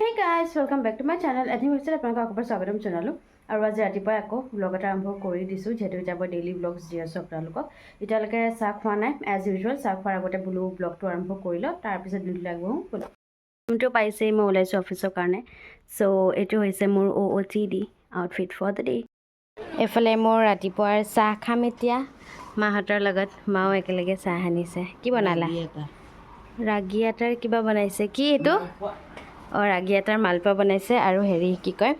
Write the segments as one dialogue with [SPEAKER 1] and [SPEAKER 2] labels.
[SPEAKER 1] Hey guys, welcome back to my channel. I think we said আপোনাক আকৌ স্বাগতম জনালো আৰু আজি ৰাতিপুৱা আকৌ ব্লগ এটা আৰম্ভ কৰি দিছো যেহেতু এটা ডেইলি ব্লগছ দি আছো আপোনালোকক এতিয়ালৈকে চাহ খোৱা নাই এজ ইউজুৱেল চাহ খোৱাৰ আগতে বোলো ব্লগটো আৰম্ভ কৰি লওঁ তাৰপিছত দিনটো লাগিব বোলো ৰুমটো পাইছেই মই ওলাইছোঁ অফিচৰ কাৰণে চ' এইটো হৈছে মোৰ OOTD outfit for the day এইফালে মোৰ ৰাতিপুৱাৰ চাহ খাম এতিয়া মাহঁতৰ লগত মাও একেলগে চাহ আনিছে কি বনালা ৰাগী আটাৰ কিবা বনাইছে কি এইটো ৰাগী আটাৰ মালপোৱা বনাইছে আৰু হেৰি কি কয়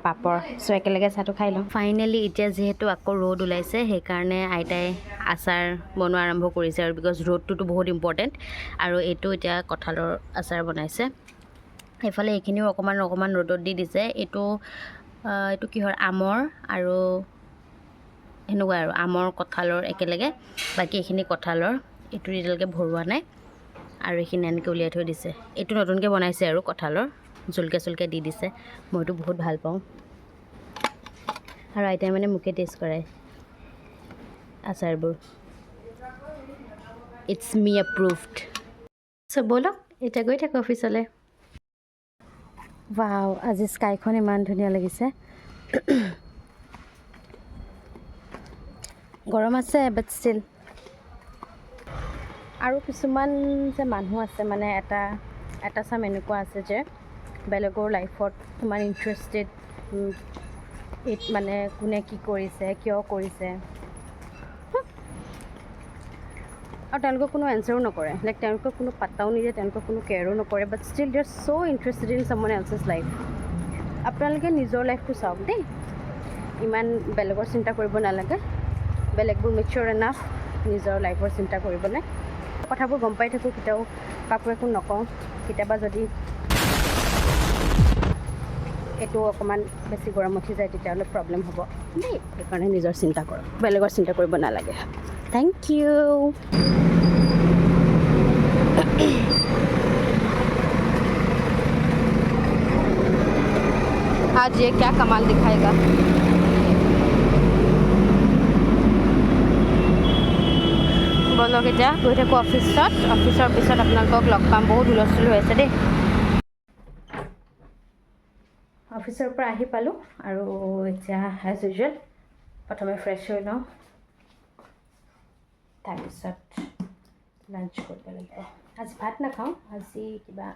[SPEAKER 1] পাপৰ চ' একেলগে চাহটো খাই লওঁ ফাইনেলি এতিয়া যিহেতু আকৌ ৰ'দ ওলাইছে সেইকাৰণে আইতাই আচাৰ বনোৱা আৰম্ভ কৰিছে আৰু বিকজ ৰ'দটোতো বহুত ইম্পৰ্টেণ্ট আৰু এইটো এতিয়া কঁঠালৰ আচাৰ বনাইছে এইফালে এইখিনিও অকণমান ৰ'দত দি দিছে এইটো কিহৰ আমৰ আৰু এনেকুৱা আৰু আমৰ কঁঠালৰ একেলগে বাকী এইখিনি কঁঠালৰ এইটো এতিয়ালৈকে ভৰোৱা নাই আৰু এইখিনি এনেকৈ উলিয়াই থৈ দিছে এইটো নতুনকৈ বনাইছে আৰু কঁঠালৰ জলকীয়া দি দিছে মইতো বহুত ভাল পাওঁ আৰু আইতাই মানে মোকে টেষ্ট কৰায় আচাৰবোৰ ইটছ মি এপ্ৰুভড চ' ব'লক এতিয়া গৈ থাকোঁ অফিচলৈ ৱাও আজি স্কাইখন ইমান ধুনীয়া লাগিছে গৰম আছে বাট ষ্টিল আৰু কিছুমান যে মানুহ আছে মানে এটা চাম এনেকুৱা আছে যে বেলেগৰ লাইফত ইমান ইণ্টাৰেষ্টেড মানে কোনে কি কৰিছে কিয় কৰিছে আৰু তেওঁলোকক কোনো এনচাৰো নকৰে লাইক তেওঁলোকক কোনো পাত্তাও নিদিয়ে তেওঁলোকক কোনো কেয়াৰো নকৰে but still they are so' interested in someone else's life আপোনালোকে নিজৰ লাইফটো চাওক দেই ইমান বেলেগৰ চিন্তা কৰিব নালাগে বেলেগবোৰ মেচিয়ৰ এনাফ নিজৰ লাইফৰ চিন্তা কৰিবলৈ কথাবোৰ গম পাই থাকোঁ কেতিয়াও কাকো একো নকওঁ কেতিয়াবা যদি এইটো অকণমান বেছি গৰম উঠি যায় তেতিয়াহ'লে প্ৰব্লেম হ'ব দেই সেইকাৰণে নিজৰ চিন্তা কৰক বেলেগৰ চিন্তা কৰিব নালাগে থেংক ইউ आज ये क्या कमाल दिखाएगा বলক এতিয়া গৈ থাকোঁ অফিচৰ পিছত আপোনালোকক লগ পাম বহুত হুলস্থুল হৈ আছে দেই অফিচৰ পৰা আহি পালোঁ আৰু এতিয়া এজ ইউজুৱেল প্ৰথমে ফ্ৰেছ হৈ লওঁ তাৰপিছত লাঞ্চ কৰিব লাগিব আজি ভাত নাখাওঁ আজি কিবা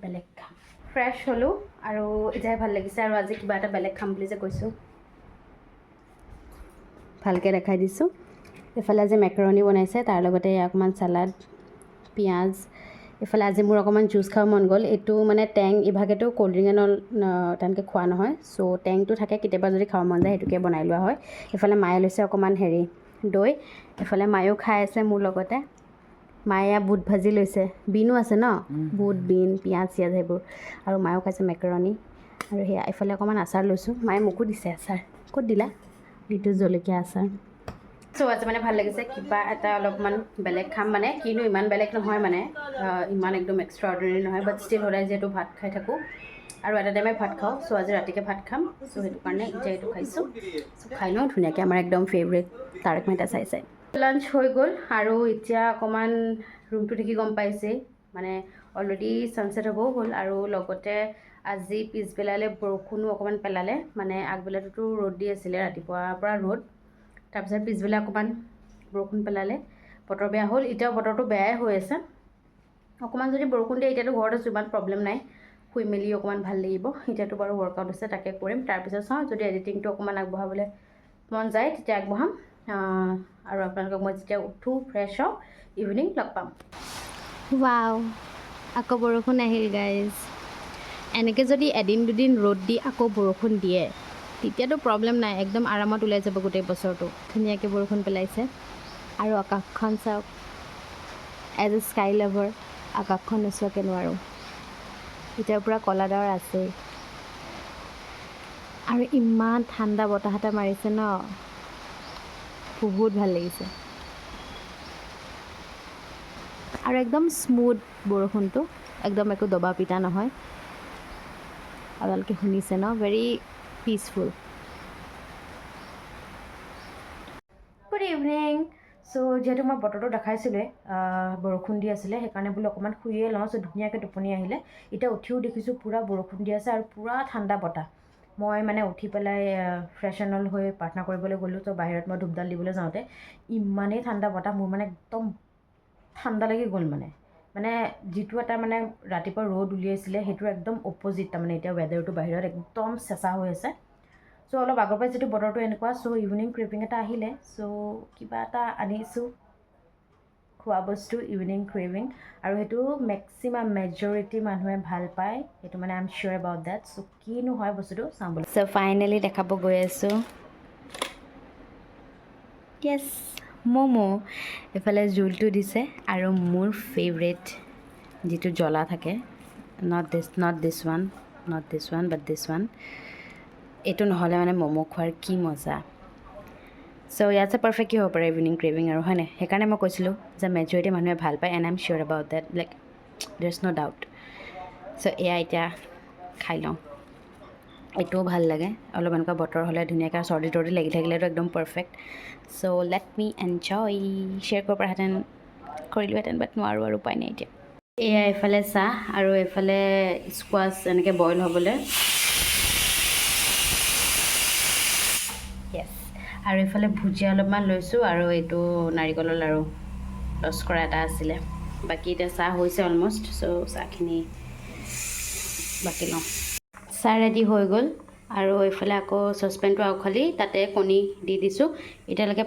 [SPEAKER 1] বেলেগ খাম ফ্ৰেছ হ'লোঁ আৰু এতিয়াই ভাল লাগিছে আৰু আজি কিবা এটা বেলেগ খাম বুলি যে কৈছোঁ ভালকৈ দেখাই দিছোঁ এইফালে আজি মেকাৰণি বনাইছে তাৰ লগতে অকণমান চালাড পিঁয়াজ এইফালে আজি মোৰ অকণমান জুচ খাব মন গ'ল এইটো মানে টেং ইভাগেতো ক'ল্ড ড্ৰিংক এন তেনেকৈ খোৱা নহয় চ' টেংটো থাকে কেতিয়াবা যদি খাব মন যায় সেইটোকে বনাই লোৱা হয় এইফালে মায়ে লৈছে অকণমান দৈ এইফালে মায়েও খাই আছে মোৰ লগতে মায়ে বুট ভাজি লৈছে বিনো আছে ন বুট বিন পিঁয়াজ চিয়াজ সেইবোৰ আৰু মায়েও খাইছে মেকাৰণি আৰু সেয়া এইফালে অকণমান আচাৰ লৈছোঁ মায়ে মোকো দিছে আচাৰ ক'ত দিলা এইটো জলকীয়া আচাৰ চ' আজি মানে ভাল লাগিছে কিবা এটা অলপমান বেলেগ খাম মানে কিনো ইমান বেলেগ নহয় মানে ইমান একদম এক্সট্ৰা অৰ্ডিনেৰী নহয় বাট ষ্টিল সদায় যিহেতু ভাত খাই থাকোঁ আৰু এটা টাইমে ভাত খাওঁ চ' আজি ৰাতিকৈ ভাত খাম চ' সেইটো কাৰণে এতিয়া এইটো খাইছোঁ চ' খাই লওঁ ধুনীয়াকৈ আমাৰ একদম ফেভৰেট তাৰক মেহতা চাই লাঞ্চ হৈ গ'ল আৰু এতিয়া অকণমান ৰুমটো দেখি গম পাইছেই মানে অলৰেডি ছানছেট হ'বও হ'ল আৰু লগতে আজি পিছবেলালৈ বৰষুণো অকণমান পেলালে মানে আগবেলাটোতো ৰ'দ দি আছিলে ৰাতিপুৱাৰ পৰা ৰ'দ তাৰপিছত পিছবেলা অকণমান বৰষুণ পেলালে বতৰ বেয়া হ'ল এতিয়াও বতৰটো বেয়াই হৈ আছে অকণমান যদি বৰষুণ দিয়ে এতিয়াতো ঘৰত আছোঁ ইমান প্ৰব্লেম নাই শুই মেলি অকণমান ভাল লাগিব এতিয়াতো বাৰু ৱৰ্কআউট আছে তাকে কৰিম তাৰপিছত চাওঁ যদি এডিটিংটো অকণমান আগবঢ়াবলৈ মন যায় তেতিয়া আগবঢ়াম আৰু আপোনালোকক মই যেতিয়া উঠোঁ ফ্ৰেছ হওঁ ইভিনিং লগ পাম ৱাও আকৌ বৰষুণ আহিল গাইজ এনেকৈ যদি এদিন দুদিন ৰ'দ দি আকৌ বৰষুণ দিয়ে তেতিয়াতো প্ৰব্লেম নাই একদম আৰামত ওলাই যাব গোটেই বছৰটো ধুনীয়াকৈ বৰষুণ পেলাইছে আৰু আকাশখন চাওক এজ এ স্কাই লাভাৰ আকাশখন নোচোৱাকৈ নোৱাৰোঁ এতিয়াৰ পৰা ক'লা ডাৱৰ আছেই আৰু ইমান ঠাণ্ডা বতাহ এটা মাৰিছে ন বহুত ভাল লাগিছে আৰু একদম স্মুথ বৰষুণটো একদম একো দবা পিটা নহয় আপোনালোকে শুনিছে ন ভেৰি পিচফুল গুড ইভিনিং
[SPEAKER 2] চ' যিহেতু মই বতৰটো দেখাইছিলোঁৱে বৰষুণ দি আছিলে সেইকাৰণে বোলো অকণমান শুয়ে লওঁ। চ' ধুনীয়াকৈ টোপনি আহিলে। এতিয়া উঠিও দেখিছোঁ পূৰা বৰষুণ দি আছে আৰু পূৰা ঠাণ্ডা বতাহ। মই মানে উঠি পেলাই ফ্ৰেছ এণ্ড অল হৈ প্ৰাৰ্থনা কৰিবলৈ গ'লোঁ। ত' বাহিৰত মই ধূপডাল দিবলৈ যাওঁতে ইমানেই ঠাণ্ডা বতাহ, মোৰ মানে একদম ঠাণ্ডা লাগি গ'ল। মানে যিটো এটা মানে ৰাতিপুৱা ৰ'দ উলিয়াইছিলে সেইটোৰ একদম অপ'জিট। তাৰমানে এতিয়া ৱেডাৰটো বাহিৰত একদম চেঁচা হৈ আছে। চ' অলপ আগৰ পৰাই যিটো বতৰটো এনেকুৱা, চ' ইভিনিং ক্ৰেভিং এটা আহিলে। চ' কিবা এটা আনিছোঁ খোৱা বস্তু, ইভিনিং ক্ৰেভিং, আৰু সেইটো মেক্সিমাম মেজৰিটি মানুহে ভাল পায়, সেইটো মানে I am sure about that. So' কিনো হয় বস্তুটো চাওঁ বুলি।
[SPEAKER 1] চ' ফাইনেলি দেখাব গৈ আছোঁ। য়েছ, ম'ম'। এইফালে জোলটো দিছে আৰু মোৰ ফেভৰেট যিটো জ্বলা থাকে, not this one but this one. এইটো নহ'লে মানে ম'ম' খোৱাৰ কি মজা। চ' ইয়াতছে পাৰফেক্ট কি হ'ব পাৰে ইভিনিং ক্ৰেভিং, আৰু হয়নে? সেইকাৰণে মই কৈছিলোঁ যে মেজৰিটি মানুহে ভাল পায়, and I am sure about that, like there is no' doubt. So' এয়া এতিয়া খাই লওঁ। এইটোও ভাল লাগে, অলপ এনেকুৱা বতৰ হ'লে ধুনীয়াকৈ চৰ্দি তৰ্দি লাগি থাকিলেতো একদম পাৰফেক্ট। চ' লেট মি এনজয়। শ্বেয়াৰ কৰিব পৰাহেঁতেন কৰিলোহেঁতেন, বাট নোৱাৰোঁ আৰু, উপায় নাই এতিয়া। এয়া এইফালে চাহ আৰু এইফালে স্কোৱাছ এনেকৈ বইল হ'বলৈ। য়েছ, আৰু এইফালে ভুজিয়া অলপমান লৈছোঁ, আৰু এইটো নাৰিকলৰ লাৰু টছ কৰা এটা আছিলে। বাকী এতিয়া চাহ হৈছে অলম'ষ্ট। চ' চাহখিনি বাকি লওঁ। চাহ ৰেডি হৈ গ'ল, আৰু এইফালে আকৌ চচপেনটো আউখালি তাতে কণী দি দিছোঁ। এতিয়ালৈকে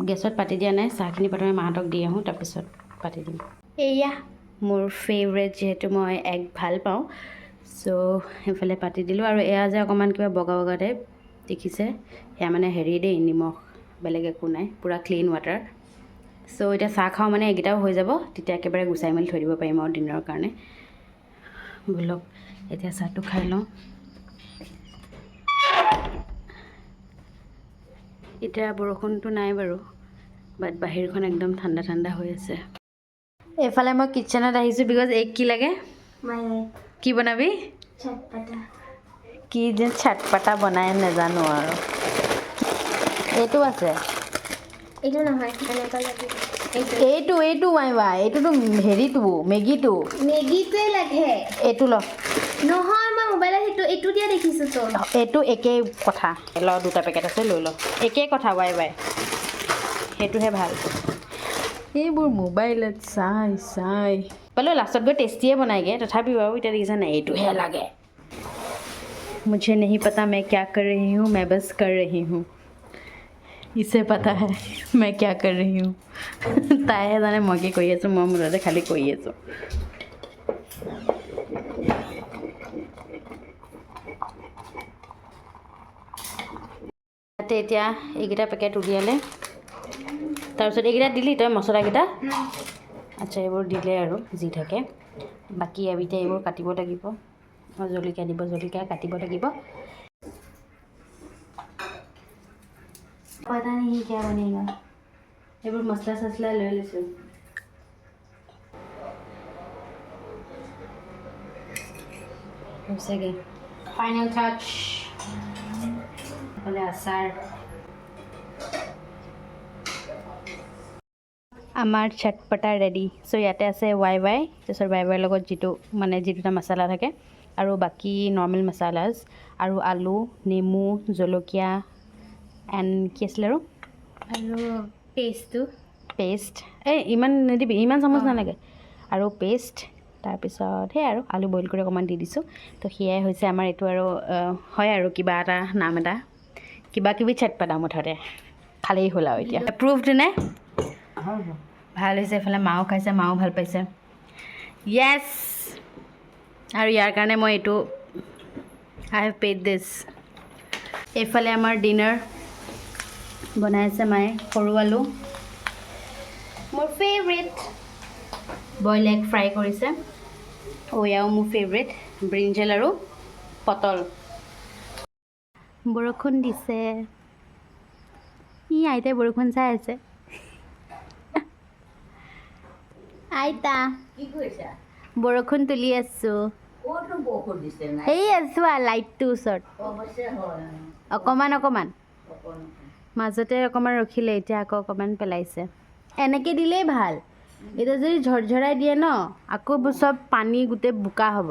[SPEAKER 1] গেছত পাতি দিয়া নাই। চাহখিনি প্ৰথমে মাহঁতক দি আহোঁ, তাৰপিছত পাতি দিম। এয়া মোৰ ফেভৰেট, যিহেতু মই এগ ভাল পাওঁ। চ' সেইফালে পাতি দিলোঁ, আৰু এয়া যে অকণমান কিবা বগা বগা টাইপ দেখিছে, সেয়া মানে হেৰি দেই, নিমখ, বেলেগ একো নাই, পূৰা ক্লিন ৱাটাৰ। চ' এতিয়া চাহ খাওঁ মানে এইকেইটাও হৈ যাব, তেতিয়া একেবাৰে গুচাই মেলি থৈ দিব পাৰিম আৰু ডিনাৰৰ কাৰণে। ব'লক এতিয়া চাহটো খাই লওঁ। এতিয়া বৰষুণটো নাই বাৰু, বাট বাহিৰখন একদম ঠাণ্ডা ঠাণ্ডা হৈ আছে। এইফালে মই কিটচেনত আহিছোঁ বিকজ এইক কি লাগে? কি বনাবি? কি যে চাটপাটা বনাই নাজানো আৰু। এইটো আছে,
[SPEAKER 3] এইটো নহয়,
[SPEAKER 1] এইটো ৱাই এইটোতো হেৰিটো মেগীটো
[SPEAKER 3] লাগে।
[SPEAKER 1] এইটো ল,
[SPEAKER 3] নহয়, মই মোবাইলত এইটো দিয়া দেখিছোঁ তো।
[SPEAKER 1] এইটো একেই কথা। ল, দুটা পেকেট আছে, লৈ ল। একেই কথা, ৱাই সেইটোহে ভাল। এইবোৰ মোবাইলত চাই পালোঁ লাষ্টত গৈ টেষ্টিয়ে বনাইগৈ, তথাপিও আৰু এতিয়া দেখিছা নাই, এইটোহে লাগে। মুঝে नहीं पता मैं क्या कर रही हूँ, मैं बस कर रही हूँ। इसे पता है मैं क्या कर रही हूँ। তাইহে জানে মই কি কৰি আছোঁ, মই মুঠতে খালি কৰি আছোঁ। তাতে এতিয়া এইকেইটা পেকেট উলিয়ালে, তাৰপিছত এইকেইটা দিলি তই মছলাকেইটা? আচ্ছা, এইবোৰ দিলে আৰু যি থাকে। বাকী এতিয়া এইবোৰ কাটিব লাগিব। জলকীয়া দিব, জলকীয়া কাটিব লাগিব। পতা नहीं क्या बनेगा। এইবোৰ মছলা চছলা লৈ লৈছোঁ। হৈছেগৈ ফাইনেল টাচ। এইফালে আচাৰ। আমাৰ চটপটা ৰেডি। চ' ইয়াতে আছে ৱাই তাৰপিছত ৱাইৰ লগত যিটো দুটা মছলা থাকে, আৰু বাকী নৰ্মেল মছালাজ, আৰু আলু, নেমু, জলকীয়া, এণ্ড কি আছিলে আৰু পেষ্ট। এই ইমান নিদিবি, ইমান চামুচ নালাগে। আৰু পেষ্ট, তাৰপিছত সেয়াই আৰু আলু বইল কৰি অকণমান দি দিছোঁ। তো সেয়াই হৈছে আমাৰ এইটো, আৰু হয় আৰু কিবা এটা নাম এটা, কিবা কিবি চটপটা মুঠতে খালেই হ'ল আৰু এতিয়া। এপ্ৰুভড নে? ভাল হৈছে। এইফালে মাও খাইছে, মাও ভাল পাইছে। য়েছ, আৰু ইয়াৰ কাৰণে মই এইটো আই হেভ পেইড দিছ। এইফালে আমাৰ ডিনাৰ বনাই আছে মায়ে, সৰু আলু, মোৰ ফেভৰেট, বইল এগ ফ্ৰাই কৰিছে। এয়াও মোৰ ফেভৰেট, ব্ৰিঞ্জেল আৰু পটল। বৰষুণ দিছে, আইতাই বৰষুণ চাই আছে। আইতা
[SPEAKER 4] কি কৰিছা?
[SPEAKER 1] বৰষুণ তুলি আছোঁ।
[SPEAKER 4] ক'তনো বৰষুণ দিছে নাই?
[SPEAKER 1] সেই আছোঁ আৰু লাইটটোৰ ওচৰত
[SPEAKER 4] অৱশ্যে হয়।
[SPEAKER 1] অকণমান
[SPEAKER 4] অকণ
[SPEAKER 1] মাজতে অকণমান ৰখিলে, এতিয়া আকৌ অকণমান পেলাইছে। এনেকৈ দিলেই ভাল এতিয়া যদি ঝৰঝৰাই দিয়ে ন আকৌ চব পানী গোটেই বোকা হ'ব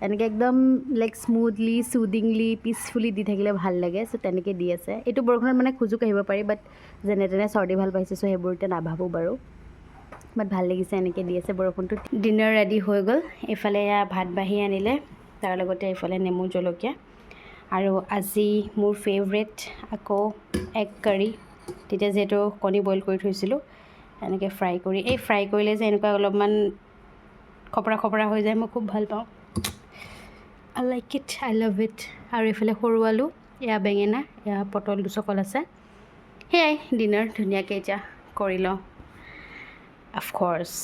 [SPEAKER 1] এনেকৈ একদম লাইক স্মুথলি চুডিংলি পিচফুলি দি থাকিলে ভাল লাগে চ' তেনেকৈ দি আছে এইটো বৰষুণত মানে খোজো কাঢ়িব পাৰি বাট যেনে তেনে চৰ্দি ভাল পাইছে চ' সেইবোৰ এতিয়া নাভাবোঁ বাৰু বাট ভাল লাগিছে এনেকৈ দি আছে বৰষুণটো ডিনাৰ ৰেডি হৈ গ'ল এইফালে ভাত বাঢ়ি আনিলে তাৰ লগতে এইফালে নেমু জলকীয়া আৰু আজি মোৰ ফেভৰেট আকৌ এগ কাৰী তেতিয়া যিহেতু কণী বইল কৰি থৈছিলোঁ এনেকৈ ফ্ৰাই কৰি এই ফ্ৰাই কৰিলে যে এনেকুৱা অলপমান খপৰা খপৰা হৈ যায় মই খুব ভাল পাওঁ I like it I love it আৰু এইফালে সৰু আলু এয়া বেঙেনা এয়া পটল দুচকল আছে সেয়াই ডিনাৰ ধুনীয়াকৈ এতিয়া কৰি লওঁ অফক'ৰ্ছ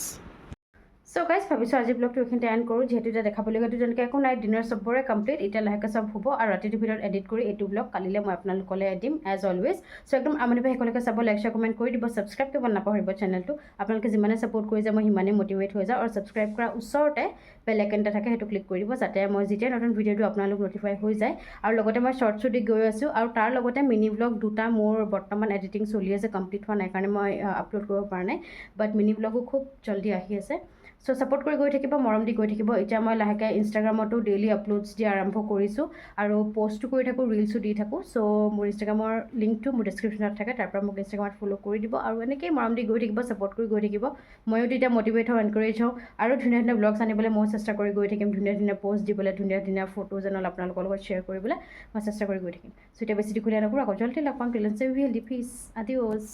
[SPEAKER 1] চ' গাইজ ভাবিছোঁ আজি ব্লগটো এইখিনিতে এণ্ড কৰোঁ যিহেতু এতিয়া দেখাবলগীয়াটো তেনেকৈ একো নাই ডিনাৰ চবৰে কমপ্লিট এতিয়া লাহেকৈ চব হ'ব আৰু ৰাতিটোৰ ভিতৰত এডিট কৰি এইটো ব্লগ কালিলৈ মই আপোনালোকলৈ দিম এজ অলৱেজ চ' একদম আমনি পাই শেষলৈকে চাব লাইক শ্বেয়াৰ কমেণ্ট কৰি দিব ছাবস্ক্ৰাইব কৰিব নাপাহৰিব চেনেলটো আপোনালোকে যিমানে ছাপোৰ্ট কৰি যায় মই সিমানেই মটিভেট হৈ যাওঁ আৰু ছাবস্ক্ৰাইব কৰাৰ ওচৰতে বেল আইকন এটা থাকে সেইটো ক্লিক কৰি দিব যাতে মই যেতিয়া নতুন ভিডিঅ'টো আপোনালোক নটিফাই হৈ যায় আৰু লগতে মই শ্বৰ্টছো দি গৈ আছোঁ আৰু তাৰ লগতে মিনি ব্লগ দুটা মোৰ বৰ্তমান এডিটিং চলি আছে কমপ্লিট হোৱা নাই কাৰণে মই আপলোড কৰিব পৰা নাই বাট মিনি ব্লগো খুব জল্দি আহি আছে চ' ছাপোৰ্ট কৰি গৈ থাকিব মৰম দি গৈ থাকিব এতিয়া মই লাহেকৈ ইনষ্টাগ্ৰামতো ডেইলি আপলোডছ দিয়া আৰম্ভ কৰিছোঁ আৰু পষ্টো কৰি থাকোঁ ৰিলছো দি থাকোঁ চ' মোৰ ইনষ্টাগ্ৰামৰ লিংকটো মোৰ ডেছক্ৰিপশ্যনত থাকে তাৰ পৰা মোক ইনষ্টাগ্ৰামত ফ'ল' কৰি দিব আৰু এনেকেই মৰম দি গৈ থাকিব ছাপোৰ্ট কৰি গৈ থাকিব ময়ো তেতিয়া মটিভেট হওঁ এনকাৰেজ হওঁ আৰু ধুনীয়া ধুনীয়া ব্লগছ আনিবলৈ মই চেষ্টা কৰি গৈ থাকিম ধুনীয়া ধুনীয়া পষ্ট দিবলৈ ধুনীয়া ধুনীয়া ফটোজ এনল আপোনালোকৰ লগত শ্বেয়াৰ কৰিবলৈ মই চেষ্টা কৰি গৈ থাকিম চ' এতিয়া বেছি দীঘলীয়া নকৰোঁ আকৌ জল্দি লগ পাম টিল দেন পিছ আদিঅ'ছ